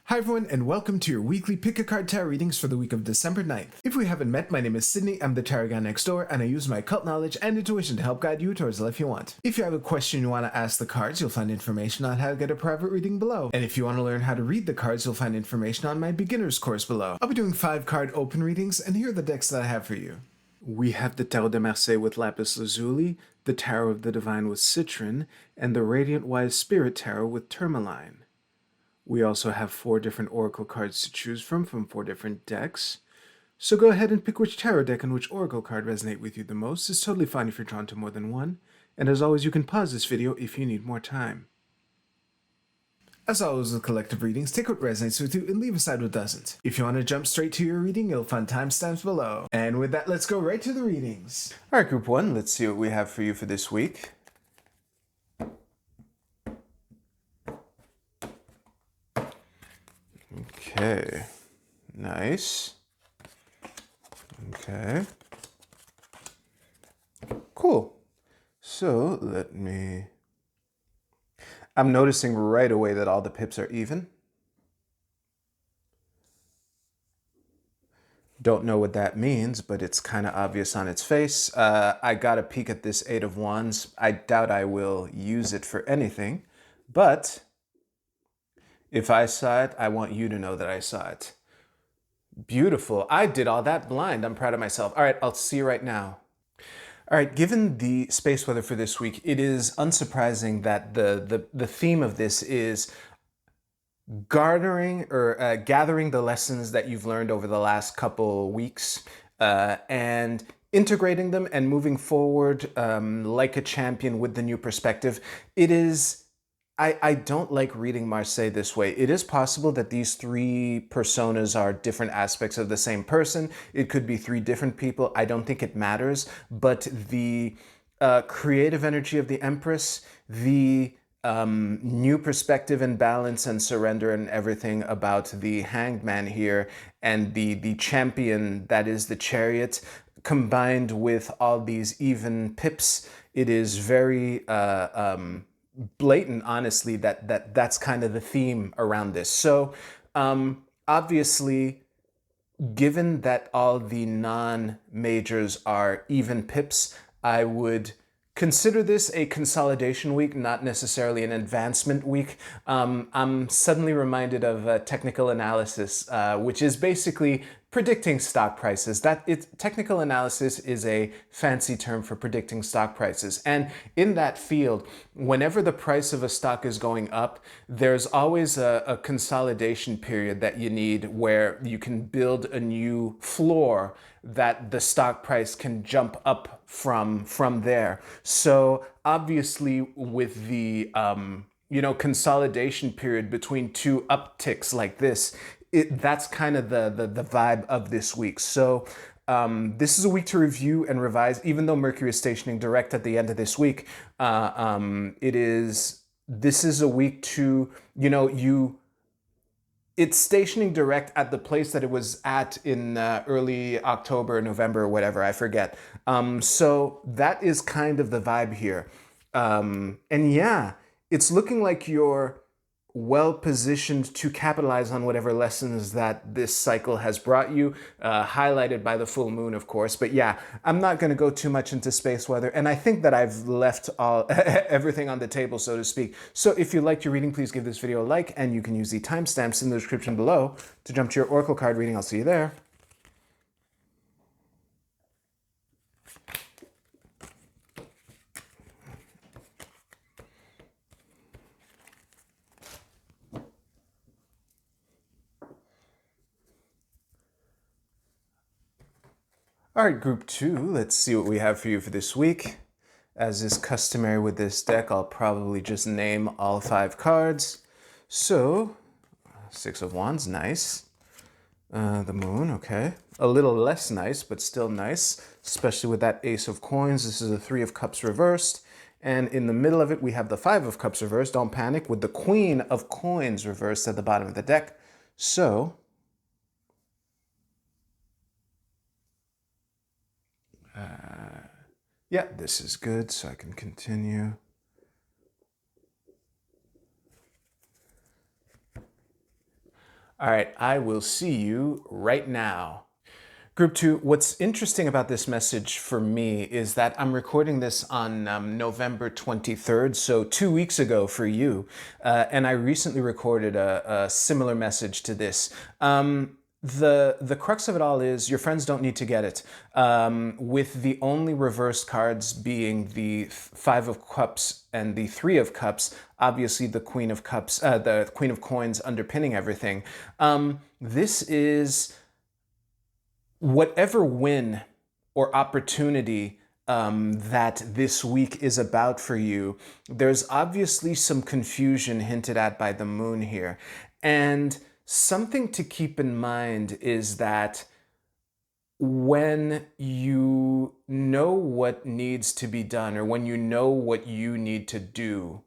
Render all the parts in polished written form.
Hi everyone, and welcome to your weekly Pick a Card Tarot readings for the week of December 9th. If we haven't met, my name is Sydney, I'm the tarot guy next door, and I use my occult knowledge and intuition to help guide you towards the life you want. If you have a question you want to ask the cards, you'll find information on how to get a private reading below. And if you want to learn how to read the cards, you'll find information on my beginner's course below. I'll be doing 5-card open readings, and here are the decks that I have for you. We have the Tarot de Marseille with Lapis Lazuli, the Tarot of the Divine with Citron, and the Radiant Wise Spirit Tarot with Tourmaline. We also have 4 different oracle cards to choose from 4 different decks. So go ahead and pick which tarot deck and which oracle card resonate with you the most. It's totally fine if you're drawn to more than one. And as always, you can pause this video if you need more time. As always with collective readings, take what resonates with you and leave aside what doesn't. If you want to jump straight to your reading, you'll find timestamps below. And with that, let's go right to the readings. Alright, Group 1, let's see what we have for you for this week. Okay, nice. Okay, cool. So I'm noticing right away that all the pips are even. Don't know what that means, but it's kind of obvious on its face. I got a peek at this 8 of Wands. I doubt I will use it for anything, but if I saw it, I want you to know that I saw it. Beautiful. I did all that blind. I'm proud of myself. All right, I'll see you right now. All right, given the space weather for this week, it is unsurprising that the theme of this is gathering the lessons that you've learned over the last couple weeks and integrating them and moving forward like a champion with the new perspective. It is... I don't like reading Marseille this way. It is possible that these 3 personas are different aspects of the same person. It could be 3 different people. I don't think it matters. But the creative energy of the Empress, the new perspective and balance and surrender and everything about the Hanged Man here, and the champion that is the Chariot, combined with all these even pips, it is very... blatant, honestly, that's kind of the theme around this. So obviously, given that all the non-majors are even pips, I would consider this a consolidation week, not necessarily an advancement week. I'm suddenly reminded of technical analysis, which is basically predicting stock prices. Technical analysis is a fancy term for predicting stock prices. And in that field, whenever the price of a stock is going up, there's always a consolidation period that you need where you can build a new floor that the stock price can jump up from there. So obviously with the consolidation period between 2 upticks like this, that's kind of the vibe of this week. So this is a week to review and revise. Even though Mercury is stationing direct at the end of this week, this is a week to, it's stationing direct at the place that it was at in early October, November, or whatever, I forget. So that is kind of the vibe here. And yeah, it's looking like you're well positioned to capitalize on whatever lessons that this cycle has brought you, highlighted by the full moon, of course. But yeah, I'm not going to go too much into space weather, and I think that I've left everything on the table, so to speak. So if you liked your reading, please give this video a like, and you can use the timestamps in the description below to jump to your oracle card reading. I'll see you there. All right, Group 2, let's see what we have for you for this week. As is customary with this deck, I'll probably just name all 5 cards. So, 6 of Wands, nice. The Moon, okay. A little less nice, but still nice, especially with that Ace of Coins. This is a 3 of Cups reversed. And in the middle of it, we have the 5 of Cups reversed. Don't panic, with the Queen of Coins reversed at the bottom of the deck. So, yeah, this is good, so I can continue. All right, I will see you right now. Group 2, what's interesting about this message for me is that I'm recording this on November 23rd, so 2 weeks ago for you, and I recently recorded a similar message to this. The crux of it all is your friends don't need to get it, with the only reversed cards being the Five of Cups and the Three of Cups, obviously the Queen of Cups, the Queen of Coins underpinning everything. This is whatever win or opportunity that this week is about for you. There's obviously some confusion hinted at by the moon here. And something to keep in mind is that when you know what needs to be done, or when you know what you need to do,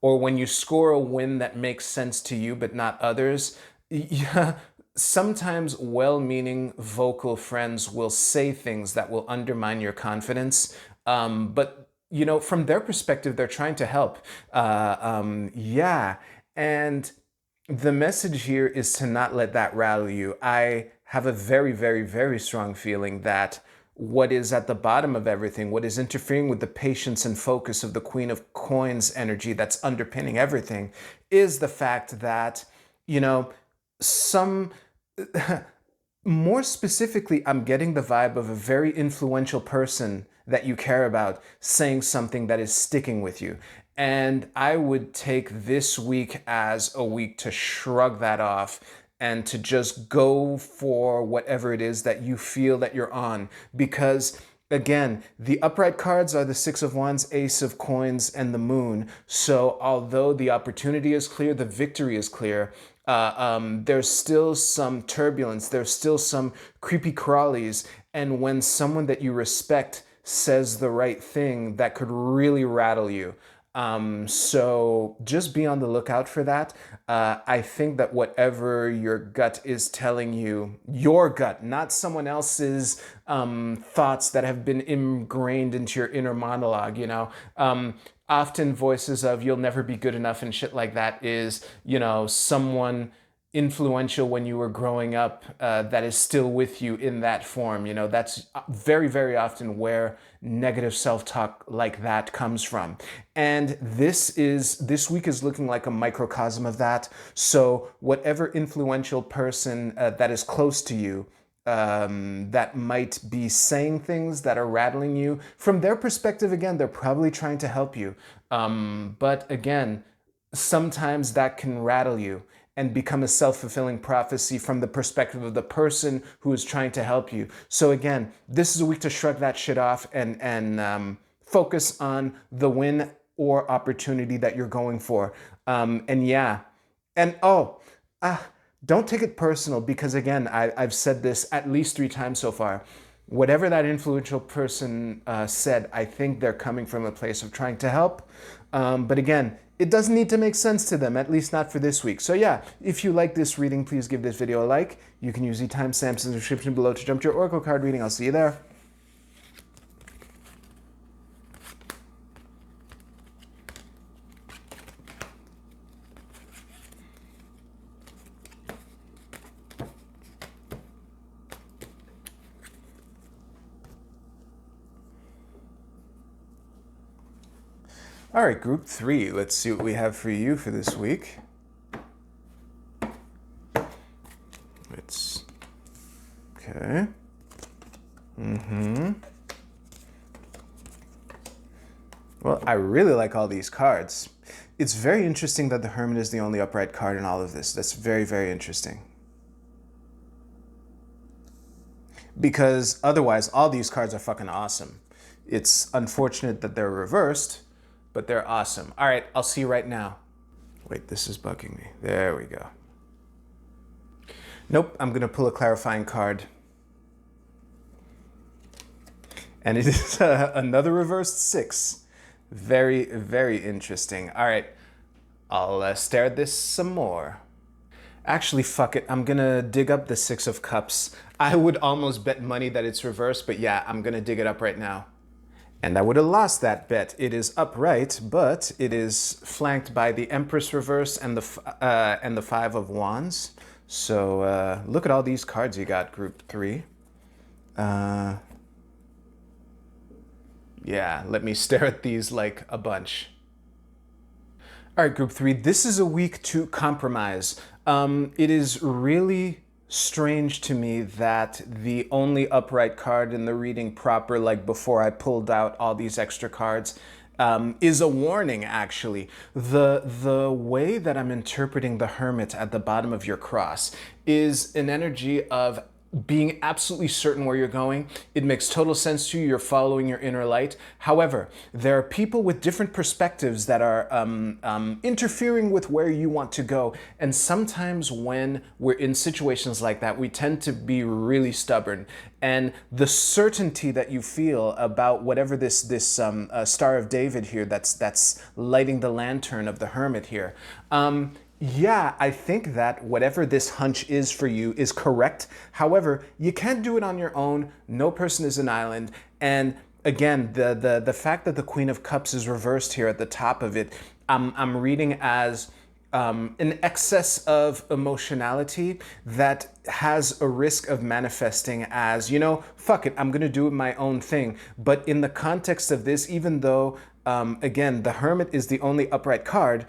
or when you score a win that makes sense to you but not others, yeah, sometimes well-meaning vocal friends will say things that will undermine your confidence. But you know, from their perspective, they're trying to help. Yeah, and the message here is to not let that rattle you. I have a very, very, very strong feeling that what is at the bottom of everything, what is interfering with the patience and focus of the Queen of Coins energy that's underpinning everything, is the fact that, you know, some more specifically, I'm getting the vibe of a very influential person that you care about saying something that is sticking with you. And I would take this week as a week to shrug that off and to just go for whatever it is that you feel that you're on. Because again, the upright cards are the Six of Wands, Ace of Coins, and the Moon. So although the opportunity is clear, the victory is clear, there's still some turbulence, there's still some creepy crawlies, and when someone that you respect says the right thing, that could really rattle you. So just be on the lookout for that. I think that whatever your gut is telling you, your gut, not someone else's thoughts that have been ingrained into your inner monologue, you know, often voices of you'll never be good enough and shit like that is, you know, someone influential when you were growing up that is still with you in that form. You know, that's very, very often where negative self-talk like that comes from. And this week is looking like a microcosm of that. So whatever influential person that is close to you that might be saying things that are rattling you, from their perspective, again, they're probably trying to help you. But again, sometimes that can rattle you and become a self-fulfilling prophecy from the perspective of the person who is trying to help you. So again, this is a week to shrug that shit off and focus on the win or opportunity that you're going for. And yeah, and don't take it personal, because again, I've said this at least 3 times so far. Whatever that influential person said, I think they're coming from a place of trying to help. But again, it doesn't need to make sense to them, at least not for this week. So yeah, if you like this reading, please give this video a like. You can use the timestamps in the description below to jump to your Oracle card reading. I'll see you there. All right, group 3, let's see what we have for you for this week. Okay. Well, I really like all these cards. It's very interesting that the Hermit is the only upright card in all of this. That's very, very interesting. Because otherwise, all these cards are fucking awesome. It's unfortunate that they're reversed, but they're awesome. All right, I'll see you right now. Wait, this is bugging me. There we go. Nope, I'm gonna pull a clarifying card. And it is another reversed 6. Very, very interesting. All right, I'll stare at this some more. Actually, fuck it. I'm gonna dig up the 6 of Cups. I would almost bet money that it's reversed, but yeah, I'm gonna dig it up right now. And I would have lost that bet. It is upright, but it is flanked by the Empress reverse and the 5 of Wands. So look at all these cards you got, Group 3. Yeah, let me stare at these like a bunch. All right, Group 3, this is a week to compromise. It is really strange to me that the only upright card in the reading proper, like before I pulled out all these extra cards, is a warning, actually. The way that I'm interpreting the Hermit at the bottom of your cross is an energy of being absolutely certain where you're going. It makes total sense to you. You're following your inner light. However, there are people with different perspectives that are interfering with where you want to go. And sometimes when we're in situations like that, we tend to be really stubborn. And the certainty that you feel about whatever this Star of David here that's lighting the lantern of the Hermit here, yeah, I think that whatever this hunch is for you is correct. However, you can't do it on your own. No person is an island. And again, the fact that the Queen of Cups is reversed here at the top of it, I'm reading as an excess of emotionality that has a risk of manifesting as, you know, fuck it, I'm gonna do my own thing. But in the context of this, even though again, the Hermit is the only upright card.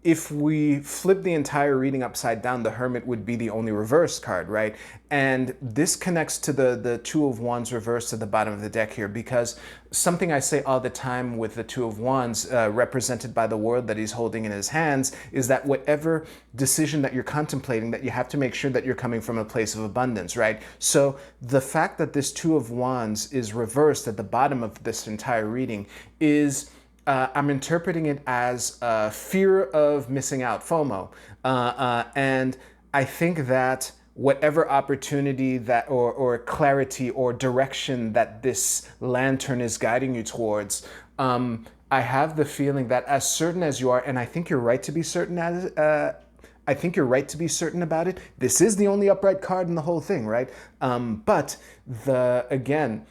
If we flip the entire reading upside down, the Hermit would be the only reverse card, right? And this connects to the Two of Wands reversed at the bottom of the deck here, because something I say all the time with the Two of Wands represented by the world that he's holding in his hands is that whatever decision that you're contemplating, that you have to make sure that you're coming from a place of abundance, right? So the fact that this Two of Wands is reversed at the bottom of this entire reading is I'm interpreting it as fear of missing out, FOMO. And I think that whatever opportunity that or clarity or direction that this lantern is guiding you towards, I have the feeling that as certain as you are, and I think you're right to be certain I think you're right to be certain about it. This is the only upright card in the whole thing, right? But again,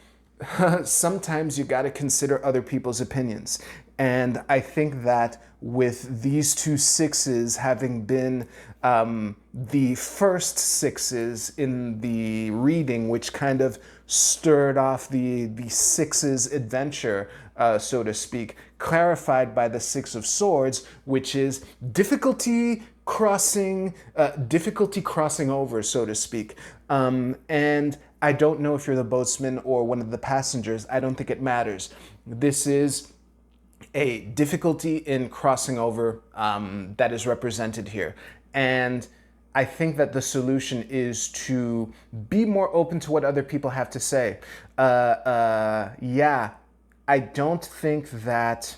sometimes you got to consider other people's opinions. And I think that with these two sixes having been the first sixes in the reading, which kind of stirred off the sixes adventure, so to speak, clarified by the Six of Swords, which is difficulty crossing over, so to speak. And I don't know if you're the boatsman or one of the passengers. I don't think it matters. This is a difficulty in crossing over that is represented here. And I think that the solution is to be more open to what other people have to say. Yeah, I don't think that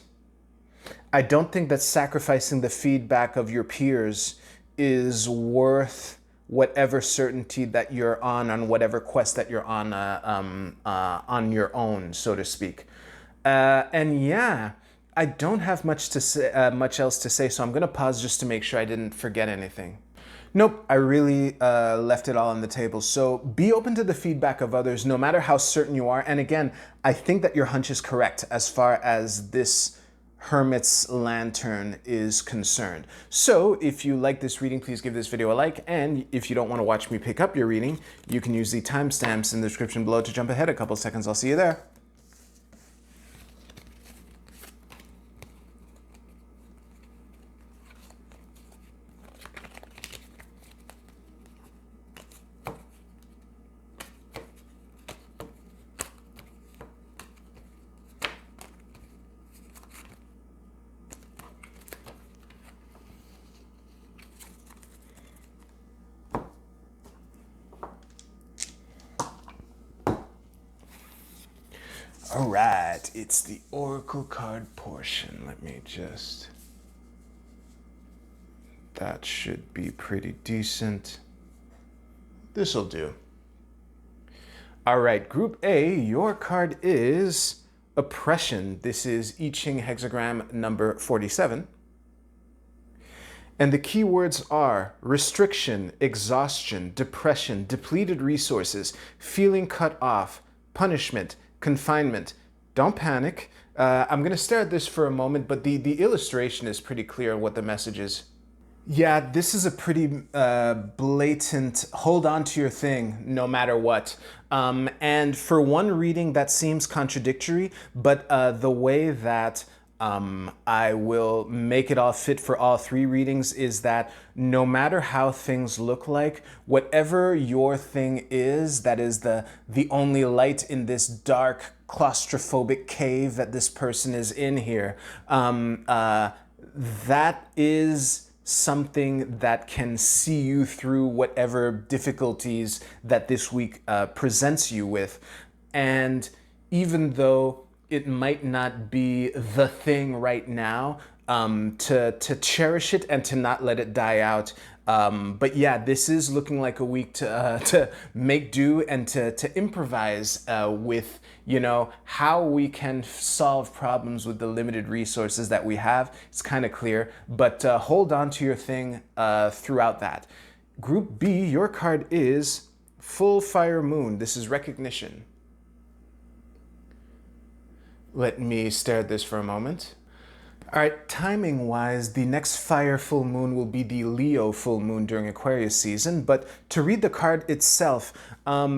sacrificing the feedback of your peers is worth whatever certainty that you're on whatever quest that you're on your own, so to speak. And yeah, I don't have much else to say, so I'm gonna pause just to make sure I didn't forget anything. Nope, I really left it all on the table. So be open to the feedback of others, no matter how certain you are. And again, I think that your hunch is correct as far as this Hermit's lantern is concerned. So if you like this reading, please give this video a like. And if you don't want to watch me pick up your reading, you can use the timestamps in the description below to jump ahead a couple seconds. I'll see you there. All right, it's the Oracle card portion. Let me just... That should be pretty decent. This'll do. All right, Group A, your card is Oppression. This is I Ching hexagram number 47. And the keywords are restriction, exhaustion, depression, depleted resources, feeling cut off, punishment, confinement. Don't panic. I'm going to stare at this for a moment, but the illustration is pretty clear on what the message is. Yeah, this is a pretty blatant hold on to your thing no matter what. And for one reading, that seems contradictory, but the way that I will make it all fit for all three readings is that no matter how things look like, whatever your thing is, that is the only light in this dark, claustrophobic cave that this person is in here, that is something that can see you through whatever difficulties that this week presents you with. And even though it might not be the thing right now, to cherish it and to not let it die out. But yeah, this is looking like a week to make do and to improvise with, you know, how we can solve problems with the limited resources that we have. It's kind of clear, but hold on to your thing throughout that. Group B, your card is Full Fire Moon. This is recognition. Let me stare at this for a moment. All right, timing-wise, the next fire full moon will be the Leo full moon during Aquarius season, but to read the card itself,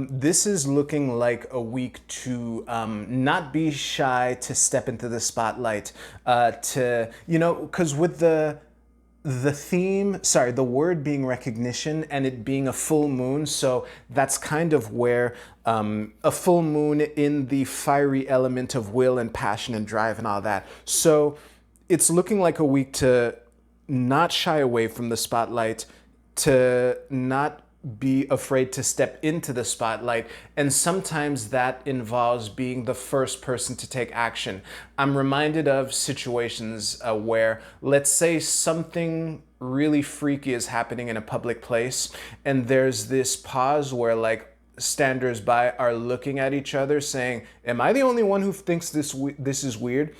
this is looking like a week to not be shy to step into the spotlight, because with the theme, sorry, the word being recognition and it being a full moon, so that's kind of where a full moon in the fiery element of will and passion and drive and all that. So it's looking like a week to not shy away from the spotlight, to not be afraid to step into the spotlight, and sometimes that involves being the first person to take action. I'm reminded of situations where, let's say something really freaky is happening in a public place, and there's this pause where like standers-by are looking at each other saying, am I the only one who thinks this is weird?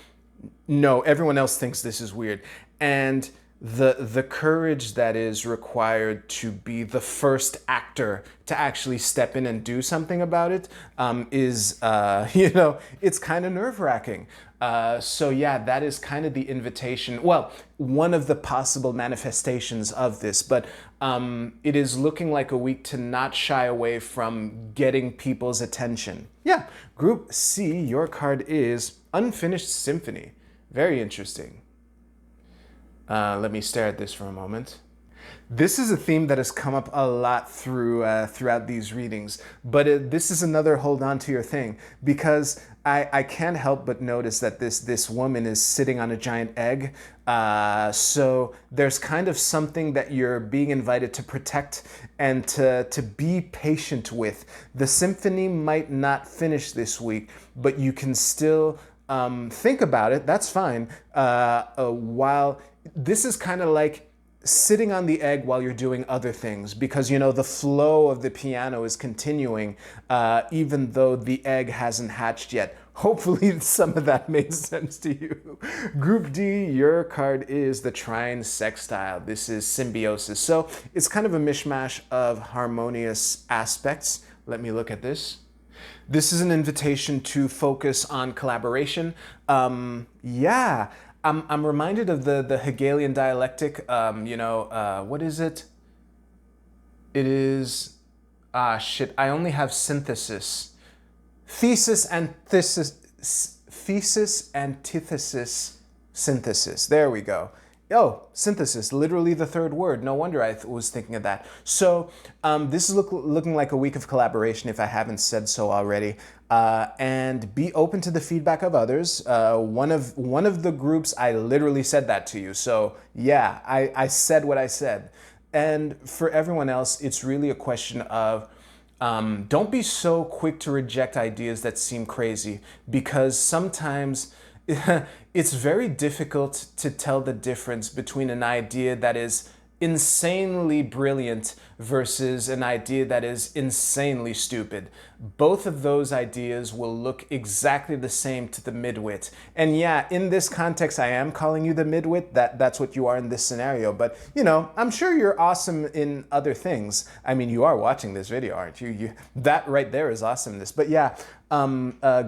No, everyone else thinks this is weird. And the courage that is required to be the first actor to actually step in and do something about it is, it's kind of nerve-wracking. So yeah, that is kind of the invitation. Well, one of the possible manifestations of this, but it is looking like a week to not shy away from getting people's attention. Yeah, Group C, your card is Unfinished Symphony. Very interesting. Let me stare at this for a moment. This is a theme that has come up a lot throughout these readings, but this is another hold on to your thing, because I can't help but notice that this woman is sitting on a giant egg. So there's kind of something that you're being invited to protect and to be patient with. The symphony might not finish this week, but you can still think about it. That's fine. While this is kind of like sitting on the egg while you're doing other things, because you know the flow of the piano is continuing even though the egg hasn't hatched yet. Hopefully some of that made sense to you. Group D, your card is the Trine Sextile. This is symbiosis. So it's kind of a mishmash of harmonious aspects. Let me look at this. This is an invitation to focus on collaboration. Yeah. I'm reminded of the Hegelian dialectic. What is it? It is, I only have synthesis. Thesis, antithesis, synthesis. There we go. Oh, synthesis, literally the third word. No wonder I was thinking of that. So this is looking like a week of collaboration, if I haven't said so already. And be open to the feedback of others. One of the groups, I literally said that to you. So yeah, I said what I said. And for everyone else, it's really a question of don't be so quick to reject ideas that seem crazy, because sometimes it's very difficult to tell the difference between an idea that is insanely brilliant versus an idea that is insanely stupid. Both of those ideas will look exactly the same to the midwit. And yeah, in this context, I am calling you the midwit. That's what you are in this scenario. But, you know, I'm sure you're awesome in other things. I mean, you are watching this video, aren't you? That right there is awesomeness. But yeah,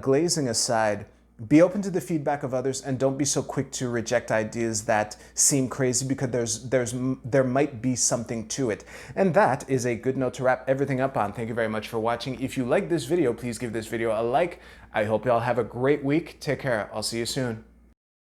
glazing aside, Be open to the feedback of others and don't be so quick to reject ideas that seem crazy, because there might be something to it. And that is a good note to wrap everything up on. Thank you very much for watching. If you like this video, please give this video a like. I hope you all have a great week. Take care. I'll see you soon.